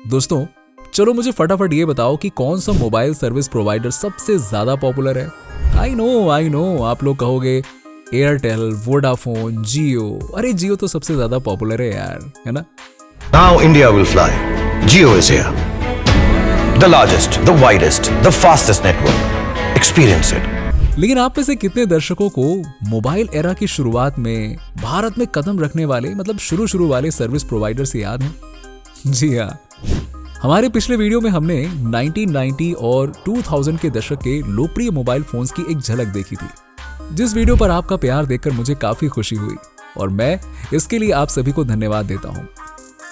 दोस्तों, चलो मुझे फटाफट ये बताओ कि कौन सा मोबाइल सर्विस प्रोवाइडर सबसे ज्यादा पॉपुलर है। आई नो आप लोग कहोगे एयरटेल, वोडाफोन, जियो। अरे जियो तो सबसे ज्यादा पॉपुलर है यार, है ना। Now India will fly. Jio is here. The largest, the widest, the fastest network. Experience it. लेकिन आप में से कितने दर्शकों को मोबाइल एरा की शुरुआत में भारत में कदम रखने वाले मतलब शुरू वाले सर्विस प्रोवाइडर से याद है? जी हाँ, हमारे पिछले वीडियो में हमने 1990 और 2000 के दशक के लोकप्रिय मोबाइल फोन्स की एक झलक देखी थी, जिस वीडियो पर आपका प्यार देखकर मुझे काफी खुशी हुई और मैं इसके लिए आप सभी को धन्यवाद देता हूँ।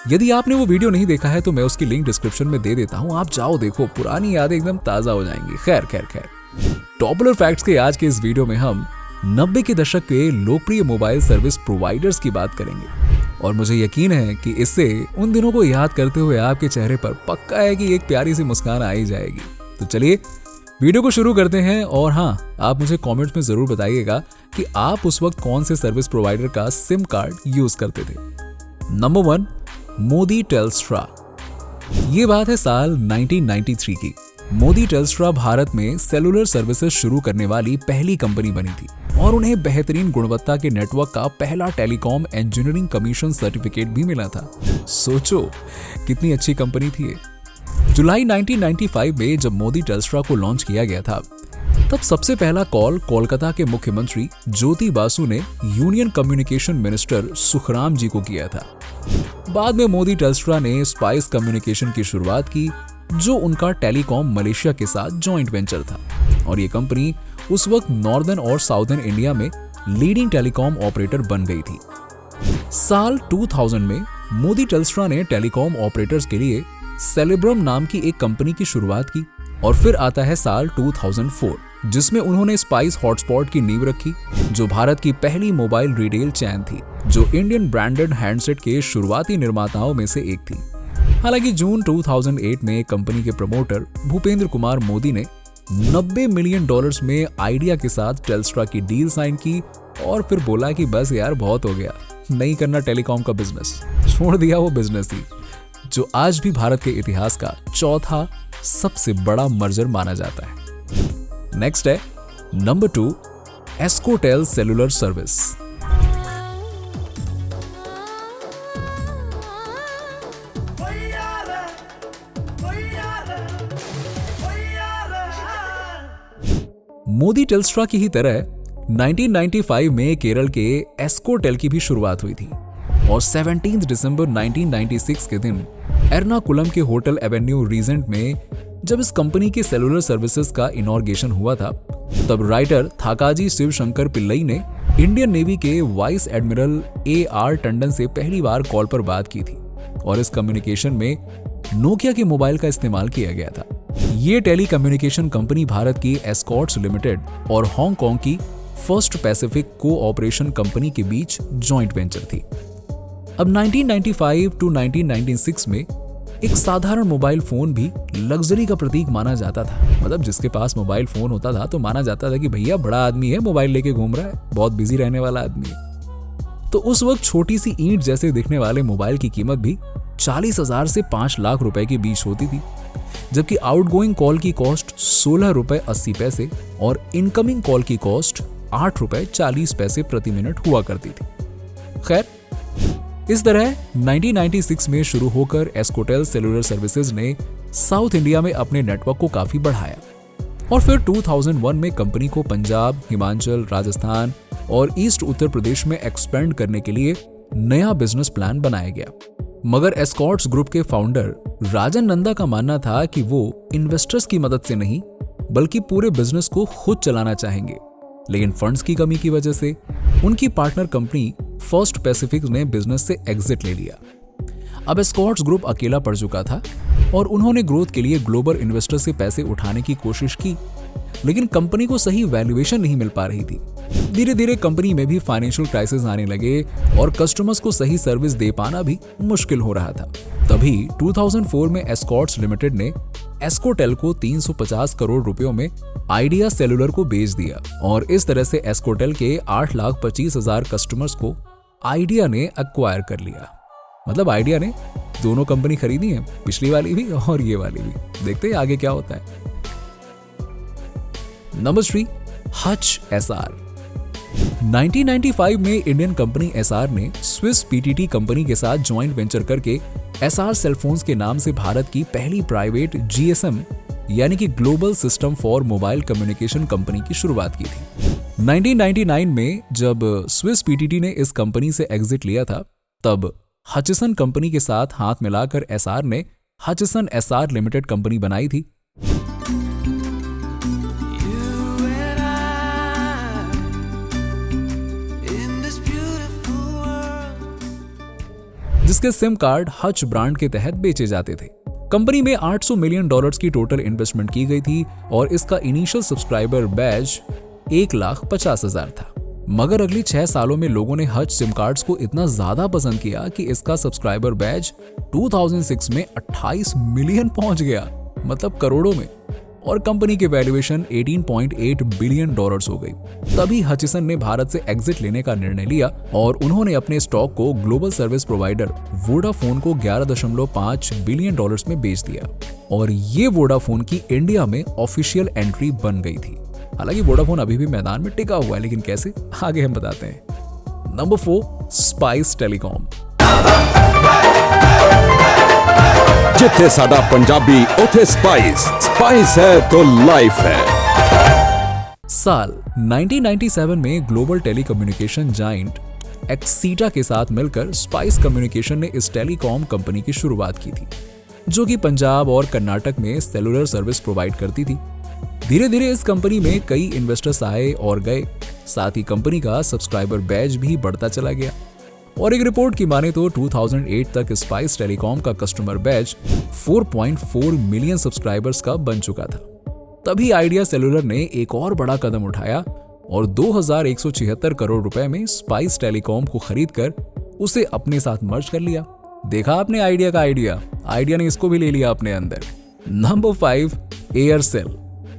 यदि आपने वो वीडियो नहीं देखा है तो मैं उसकी लिंक डिस्क्रिप्शन में दे देता हूँ, आप जाओ देखो, पुरानी यादें एकदम ताजा हो जाएंगी। खैर टॉपुलर फैक्ट्स के आज के इस वीडियो में हम 90 के दशक के लोकप्रिय मोबाइल सर्विस प्रोवाइडर्स की बात करेंगे और मुझे यकीन है कि इससे उन दिनों को याद करते हुए आपके चेहरे पर पक्का है कि एक प्यारी सी मुस्कान आ ही जाएगी। तो चलिए वीडियो को शुरू करते हैं और हाँ, आप मुझे कमेंट्स में जरूर बताइएगा कि आप उस वक्त कौन से सर्विस प्रोवाइडर का सिम कार्ड यूज करते थे। Number 1, Modi Telstra. ये बात है साल 1993 की। मोदी टेलस्ट्रा भारत में सेलुलर सर्विसेज शुरू करने वाली पहली कंपनी बनी थी और उन्हें बेहतरीन गुणवत्ता के नेटवर्क का पहला टेलीकॉम इंजीनियरिंग कमीशन सर्टिफिकेट भी मिला था। सोचो कितनी अच्छी कंपनी थी ये। जुलाई 1995 में जब मोदी टेलस्ट्रा को लॉन्च किया गया था, तब सबसे पहला कॉल कोलकाता के मुख्यमंत्री ज्योति बासु ने यूनियन कम्युनिकेशन मिनिस्टर सुखराम जी को किया था। बाद में मोदी टेलस्ट्रा ने स्पाइस कम्युनिकेशन की शुरुआत की, जो उनका टेलीकॉम मलेशिया के साथ जॉइंट वेंचर था और ये कंपनी उस वक्त नॉर्दर्न और साउदर्न इंडिया में लीडिंग टेलीकॉम ऑपरेटर बन गई थी। साल 2000 में मोदी टेलस्ट्रा ने टेलीकॉम ऑपरेटर्स के लिए सेलिब्रम नाम की एक कंपनी की शुरुआत की और फिर आता है साल 2004, जिसमें उन्होंने स्पाइस हॉटस्पॉट की नींव रखी, जो भारत की पहली मोबाइल रिटेल चैन थी, जो इंडियन ब्रांडेड हैंडसेट के शुरुआती निर्माताओं में से एक थी। हालांकि जून 2008 में कंपनी के प्रमोटर भूपेंद्र कुमार मोदी ने $90 मिलियन में आइडिया के साथ टेलस्ट्रा की डील साइन की और फिर बोला कि बस यार बहुत हो गया, नहीं करना टेलीकॉम का बिजनेस। छोड़ दिया वो बिजनेस ही, जो आज भी भारत के इतिहास का चौथा सबसे बड़ा मर्जर माना जाता है। नेक्स्ट है नंबर 2, एस्कोटेल सेलुलर सर्विस। मोदी टेलस्ट्रा की ही तरह 1995 में केरल के एस्कोटेल की भी शुरुआत हुई थी और 17 दिसंबर 1996 के दिन एर्नाकुलम के होटल एवेन्यू रीजेंट में जब इस कंपनी के सेलुलर सर्विसेज का इनॉर्गेशन हुआ था, तब राइटर थाकाजी शिवशंकर पिल्लई ने इंडियन नेवी के वाइस एडमिरल AR टंडन से पहली बार कॉल पर बात की थी और इस कम्युनिकेशन में नोकिया के मोबाइल का इस्तेमाल किया गया था। ये टेली कम्युनिकेशन कंपनी भारत की एस्कॉर्ट्स लिमिटेड और हांगकांग की फर्स्ट पैसिफिक कोऑपरेशन कंपनी के बीच जॉइंट वेंचर थी। अब 1995 टू 1996 में एक साधारण मोबाइल फोन भी लग्जरी का प्रतीक माना जाता था। मतलब जिसके पास मोबाइल फोन होता था तो माना जाता था कि भैया बड़ा आदमी है, मोबाइल लेके घूम रहा है, बहुत बिजी रहने वाला आदमी है। तो उस वक्त छोटी सी ईंट जैसे दिखने वाले मोबाइल की कीमत भी 40,000 से 5 लाख रुपए के बीच होती थी, जबकि आउटगोइंग कॉल की कॉस्ट 16 रुपए 80 पैसे और इनकमिंग कॉल की कॉस्ट 8 रुपए 40 पैसे प्रति मिनट हुआ करती थी। खैर, इस तरह 1996 में शुरू होकर एस्कोटेल सेलुलर सर्विसेज ने साउथ इंडिया में अपने नेटवर्क को काफी बढ़ाया और फिर 2001 में कंपनी को पंजाब, हिमाचल, राजस्थान और ईस्ट उत्तर प्रदेश में एक्सपेंड करने के लिए नया बिजनेस प्लान बनाया गया। मगर एस्कॉर्ट्स ग्रुप के फाउंडर राजन नंदा का मानना था कि वो इन्वेस्टर्स की मदद से नहीं बल्कि पूरे बिजनेस को खुद चलाना चाहेंगे, लेकिन फंड्स की कमी की वजह से उनकी पार्टनर कंपनी फर्स्ट पैसिफिक ने बिजनेस से एग्जिट ले लिया। अब एस्कॉर्ट्स ग्रुप अकेला पड़ चुका था और उन्होंने ग्रोथ के लिए ग्लोबल इन्वेस्टर से पैसे उठाने की कोशिश की, लेकिन कंपनी को सही वैल्यूएशन नहीं मिल पा रही थी। धीरे धीरे कंपनी में भी फाइनेंशियल क्राइसिस आने लगे और कस्टमर्स को सही सर्विस दे पाना भी मुश्किल हो रहा था। तभी 2004 में एस्कॉर्ट्स लिमिटेड ने एस्कोटेल को 350 करोड़ रुपयों में आइडिया सेलुलर को बेच दिया और इस तरह से एस्कोटेल के 8,25,000 कस्टमर्स को आइडिया ने एक्वायर कर लिया। मतलब आइडिया ने दोनों कंपनी खरीदी है, पिछली वाली भी और ये वाली भी। देखते हैं आगे क्या होता है। Number 3, Hutch SR. 1995 में इंडियन कंपनी एसआर ने स्विस पीटीटी कंपनी के साथ जॉइंट वेंचर करके एसआर सेलफोन्स के नाम से भारत की पहली प्राइवेट जीएसएम यानी कि global system for mobile communication company की शुरुआत की थी। 1999 में जब स्विस पीटीटी ने इस कंपनी से एग्जिट लिया था, तब हचिसन कंपनी के साथ हाथ मिलाकर एसआर ने हचिसन एसआर लिमिटेड कंपनी बनाई थी। जिसके सिम कार्ड हच ब्रांड के तहत बेचे जाते थे। कंपनी में $800 मिलियन की टोटल इन्वेस्टमेंट की गई थी और इसका इनिशियल सब्सक्राइबर बैच 1,50,000 था। मगर अगली 6 सालों में लोगों ने हच सिम कार्ड्स को इतना ज्यादा पसंद किया कि इसका सब्सक्राइबर बैच 2006 में 28 मिलियन पहुंच गया, मतलब करोड़ों में, और कंपनी की वैल्यूएशन $18.8 बिलियन हो गई। तभी हचिसन ने भारत से एग्जिट लेने का निर्णय लिया और उन्होंने अपने स्टॉक को ग्लोबल सर्विस प्रोवाइडर वोडाफोन को $11.5 बिलियन में बेच दिया और ये वोडाफोन की इंडिया में ऑफिशियल एंट्री बन गई थी। हालांकि वोडाफोन अभी भी मैदान में टिका हुआ है, लेकिन कैसे, आगे हम बताते हैं। Number 4, spice telecom. जिथे साडा पंजाबी उथे स्पाइस है तो लाइफ है। साल 1997 में ग्लोबल टेलीकम्युनिकेशन जायंट एक्सीटा के साथ मिलकर स्पाइस कम्युनिकेशन ने इस टेलीकॉम कंपनी की शुरुआत की थी, जो कि पंजाब और कर्नाटक में सेलुलर सर्विस प्रोवाइड करती थी। धीरे धीरे इस कंपनी में कई इन्वेस्टर्स आए और गए, साथ ही कंपनी का सब्सक्राइबर बैच भी बढ़ता चला गया और एक रिपोर्ट की माने तो 2008 तक स्पाइस टेलीकॉम का कस्टमर बैच 4.4 मिलियन सब्सक्राइबर्स का बन चुका था। तभी आइडिया सेलुलर ने एक और बड़ा कदम उठाया और 2,176 करोड़ रुपए में स्पाइस टेलीकॉम को खरीदकर उसे अपने साथ मर्ज कर लिया। देखा आपने आइडिया का आइडिया ने इसको भी ले लिया अपने अंदर। Number 5, Aircel.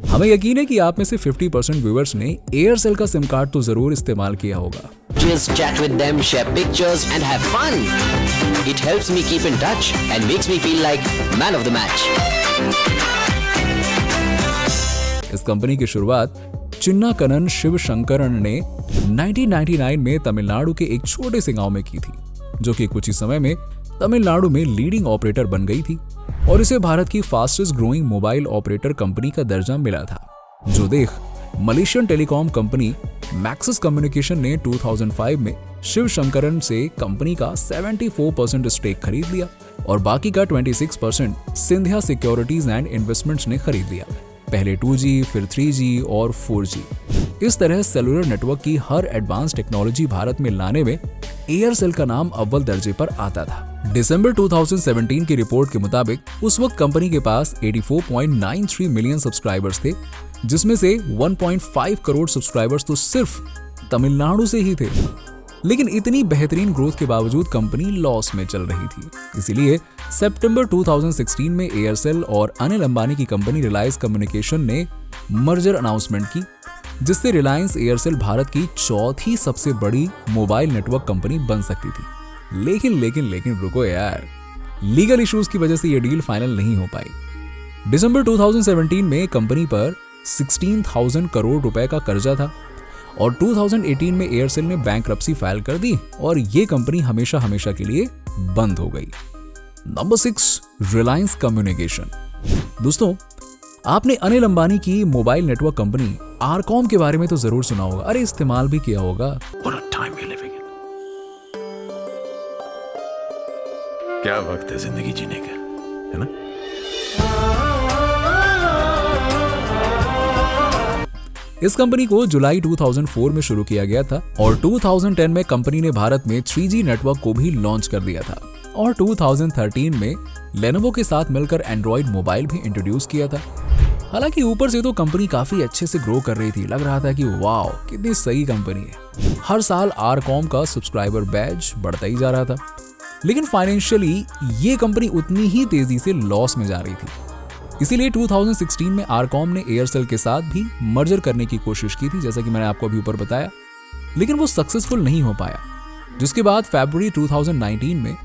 हमें यकीन है कि आप में से 50% व्यूअर्स ने एयरसेल का सिम कार्ड तो जरूर इस्तेमाल किया होगा। Just chat with them, share pictures and have fun. It helps me keep in touch and makes me feel like man of the match. इस कंपनी की शुरुआत चिन्नाकनन शिव शंकरन ने 1999 में तमिलनाडु के एक छोटे से गांव में की थी, जो कि कुछ ही समय में तमिलनाडु में लीडिंग ऑपरेटर बन गई थी और इसे भारत की fastest growing mobile operator company का दर्जा मिला था। जो देख Malaysian telecom company Maxis communication ने 2005 में शिव शंकरन से कंपनी का 74% स्टेक खरीद लिया और बाकी का 26% सिंधिया सिक्योरिटीज एंड इन्वेस्टमेंट्स ने खरीद लिया। पहले 2G, फिर 3G और 4G। इस तरह सेलुलर नेटवर्क की हर एडवांस टेक्नोलॉजी भारत में लाने में एयरसेल का नाम अव्वल दर्जे पर आता था। दिसंबर 2017 की रिपोर्ट के मुताबिक उस वक्त कंपनी के पास 84.93 मिलियन सब्सक्राइबर्स थे, जिसमें से 1.5 करोड़ सब्सक्राइबर्स तो सिर्फ तमिलनाडु से ही थे। लेकिन इतनी बेहतरीन ग्रोथ के बावजूद कंपनी लॉस में चल रही थी। इसीलिए सितंबर 2016 में एयरसेल और अनिल अंबानी की कंपनी रिलायंस कम्युनिकेशन ने मर्जर अनाउंसमेंट की, जिससे रिलायंस एयरसेल भारत की चौथी सबसे बड़ी मोबाइल नेटवर्क कंपनी बन सकती थी। लेकिन रुको यार, लीगल इश्यूज की वजह से यह डील फाइनल नहीं हो पाई। दिसंबर 2017 में कंपनी पर 16,000 करोड़ रुपए का कर्जा था और 2018 में एयरसेल ने बैंकरप्सी फाइल कर दी और ये कंपनी हमेशा के लिए बंद हो गई। Number 6, Reliance communication. दोस्तों, आपने अनिल अंबानी की मोबाइल नेटवर्क कंपनी आरकॉम के बारे में तो जरूर सुना होगा, अरे इस्तेमाल भी किया होगा। क्या वक्त है जिंदगी जीने का, है ना? इस कंपनी को जुलाई 2004 में शुरू किया गया था और 2010 में कंपनी ने भारत में 3G नेटवर्क को भी लॉन्च कर दिया था और 2013 में लेनोवो के साथ मिलकर एंड्रॉइड मोबाइल भी इंट्रोड्यूस किया था। हालांकि ऊपर से तो कंपनी काफी अच्छे से ग्रो कर रही थी, लग रहा था कि वाओ कितनी सही कंपनी है। हर साल आरकॉम का सब्सक्राइबर बैच बढ़ता ही जा रहा था, लेकिन फाइनेंशियली ये कंपनी उतनी ही तेजी से लॉस में जा रही थी। इसीलिए 2016 में आरकॉम ने एयरसेल के साथ भी मर्जर करने की कोशिश की थी, जैसा कि मैंने आपको अभी ऊपर बताया, लेकिन वो सक्सेसफुल नहीं हो पाया। जिसके बाद फरवरी 2019 में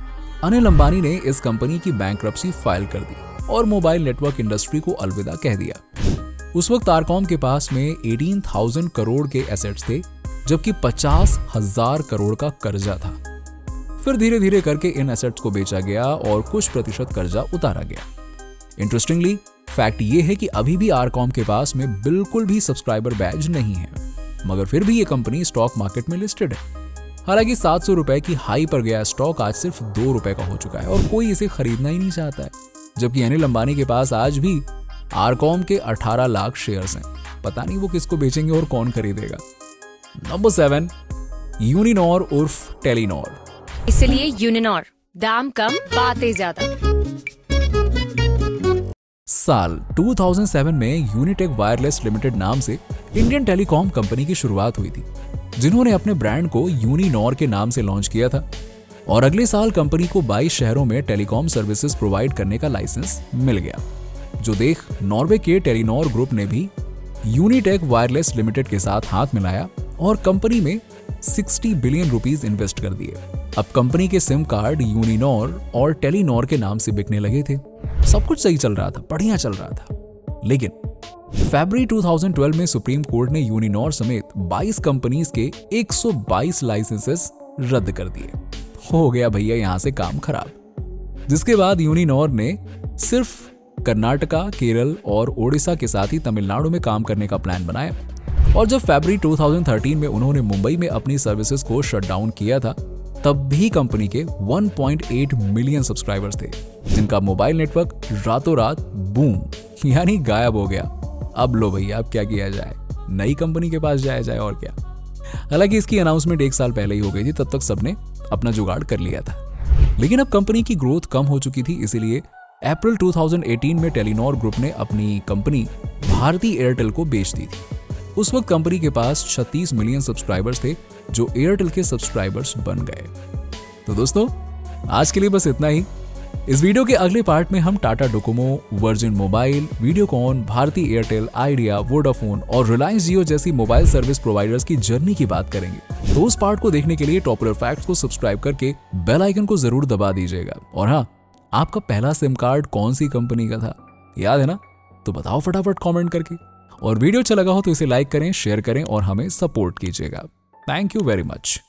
अनिल अंबानी ने इस कंपनी की बैंकरप्सी फाइल कर दी और मोबाइल नेटवर्क इंडस्ट्री को अलविदा कह दिया। उस वक्त आरकॉम के पास में 18,000 करोड़ के एसेट्स थे, जबकि 50,000 करोड़ का कर्जा था। फिर धीरे धीरे करके इन एसेट्स को बेचा गया और कुछ प्रतिशत कर्जा उतारा गया। इंटरेस्टिंगली फैक्ट ये है कि अभी भी आरकॉम के पास में बिल्कुल भी सब्सक्राइबर बैज नहीं है, मगर फिर भी ये कंपनी स्टॉक मार्केट में लिस्टेड है। हालांकि 700 रुपए की हाई पर गया स्टॉक आज सिर्फ 2 रुपए का हो चुका है और कोई इसे खरीदना ही नहीं चाहता है, जबकि अनिल अंबानी के पास आज भी आरकॉम के 18 लाख शेयर्स हैं। पता नहीं वो किसको बेचेंगे और कौन खरीदेगा। नंबर 7, यूनिनॉर उर्फ टेलीनॉर। इसलिए यूनिनॉर, दाम कम बातें ज्यादा। साल 2007 में यूनिटेक वायरलेस लिमिटेड नाम से इंडियन टेलीकॉम कंपनी की शुरुआत हुई थी, जिन्होंने अपने ब्रांड को यूनिनॉर के नाम से लॉन्च किया था और अगले साल कंपनी को 22 शहरों में टेलीकॉम सर्विसेज प्रोवाइड करने का लाइसेंस मिल गया। जो देख नॉर्वे के टेलीनॉर ग्रुप ने भी यूनिटेक वायरलेस लिमिटेड के साथ हाथ मिलाया और कंपनी में 60 बिलियन रुपीस इन्वेस्ट कर दिए। अब कंपनी के सिम कार्ड यूनिनॉर और टेलीनॉर के नाम से बिकने लगे थे। सब कुछ सही चल रहा था, बढ़िया चल रहा था। लेकिन फरवरी 2012 में सुप्रीम कोर्ट ने यूनिनॉर समेत 22 कंपनीज के 122 लाइसेंसेस रद्द कर दिए। हो गया भैया यहां से काम खराब। जिसके बाद यूनिनॉर ने सिर्फ कर्नाटका, केरल और ओडिशा के साथ ही तमिलनाडु में काम करने का प्लान बनाया। और जब फरवरी 2013 में उन्होंने मुंबई में अपनी सर्विसेज को शट डाउन किया था, तब भी कंपनी के 1.8 मिलियन सब्सक्राइबर्स थे, जिनका मोबाइल नेटवर्क रातों रात बूम यानी गायब हो गया। अब लो भैया, अब क्या किया जाए, नई कंपनी के पास जाया जाए और क्या। हालांकि इसकी अनाउंसमेंट 1 साल पहले ही हो गई थी, तब तक सबने अपना जुगाड़ कर लिया था। लेकिन अब कंपनी की ग्रोथ कम हो चुकी थी, इसीलिए अप्रैल 2018 में टेलीनॉर ग्रुप ने अपनी कंपनी भारती एयरटेल को बेच दी थी। उस वक्त कंपनी के पास 36 मिलियन सब्सक्राइबर्स थे, जो एयरटेल के सब्सक्राइबर्स बन गए। तो दोस्तों, आज के लिए बस इतना ही। इस वीडियो के अगले पार्ट में हम Tata Docomo, Virgin Mobile, Videocon, Bharti Airtel, Idea, Vodafone और रिलायंस जियो जैसी मोबाइल सर्विस प्रोवाइडर्स की जर्नी की बात करेंगे। तो उस पार्ट को देखने के लिए टॉपुलर फैक्ट्स को सब्सक्राइब करके बेल आइकन को जरूर दबा दीजिएगा। और हाँ, आपका पहला सिम कार्ड कौन सी कंपनी का था, याद है ना? तो बताओ फटाफट कमेंट करके। और वीडियो अच्छा लगा हो तो इसे लाइक करें, शेयर करें और हमें सपोर्ट कीजिएगा। Thank you very much.